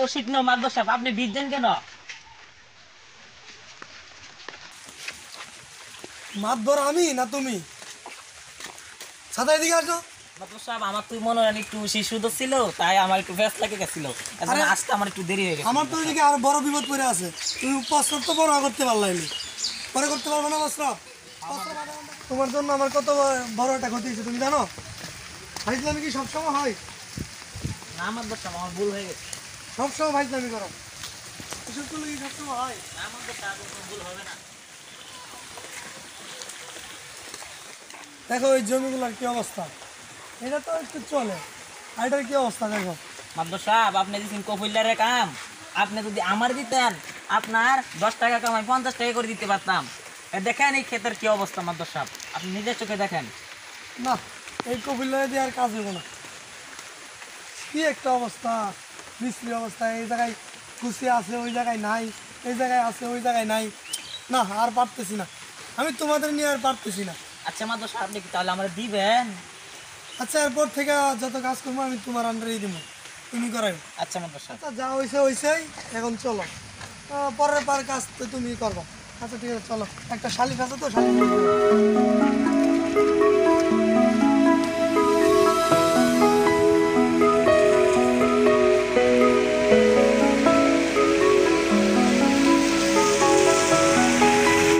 ওষুধ না মাদ্রাস সাহেব, আপনি ভিজছেন কেন? মাতবর আমি না তুমি? ছাতা এদিকে আসো। মাদ্রাস সাহেব, আমার তুই মনে হয় একটু শিশু তো ছিল, তাই আমার একটু ব্যস্ত লাগে গেছিল, আরে, আসতে আমার একটু দেরি হয়ে গেছে। আমার তো এদিকে আরো বড় বিপদ পড়ে আছে। তুমি প্রস্রাব তো বড় করতে পারলাইনি, পরে করতে পারবে না প্রস্রাব? তোমার জন্য আমার কত বড় একটা ক্ষতি হয়েছে তুমি জানো? ফাইজলামি কি সবসময় হয়? না মাদ্রাস সাহেব, আমার ভুল হয়ে গেছে। সবসময় ফাইজলামি করো, এসব করলে কি সবসময় হয়? না মাদ্রাস সাহেব, কোনো ভুল হবে না। দেখো এই জমিগুলোর কি অবস্থা, এটা তো একটু চলে, আর এটার কি অবস্থা দেখো। মাদ্রাস সাহেব, আপনি দিচ্ছেন কফিল্লারের কাম, আপনি যদি আমার দিতেন, আপনার 10 টাকা কামাই 50 টাকা করে দিতে পারতাম। দেখেন এই ক্ষেতের কি অবস্থা মাদ্রাস সাহেব, আপনি নিজের চোখে দেখেন। না, এই কপিল্লা দিয়ে আর কাজ হবো না। কি একটা অবস্থা, বিশ্রী অবস্থা। এই জায়গায় খুশি আছে, ওই জায়গায় নাই, এই জায়গায় আছে, ওই জায়গায় নাই। না, আর পারতেছি না, আমি তোমাদের নিয়ে আর পারতেছি না। আচ্ছা মাদ্রাস সাহেব, আপনি কি তাহলে আমরা দিবেন? আচ্ছা, এরপর থেকে যত কাজ করবো আমি তোমার আন্ডারেই দিব, তুমি করাই। আচ্ছা মাদ্রাস সাহেব। আচ্ছা, যা হয়েছে হয়েছেই, এখন চলো। পরের কাজ তো তুমি করবো। আচ্ছা ঠিক আছে, চলো। একটা শালিক আছে তো, শালিক নিয়ে যাবো।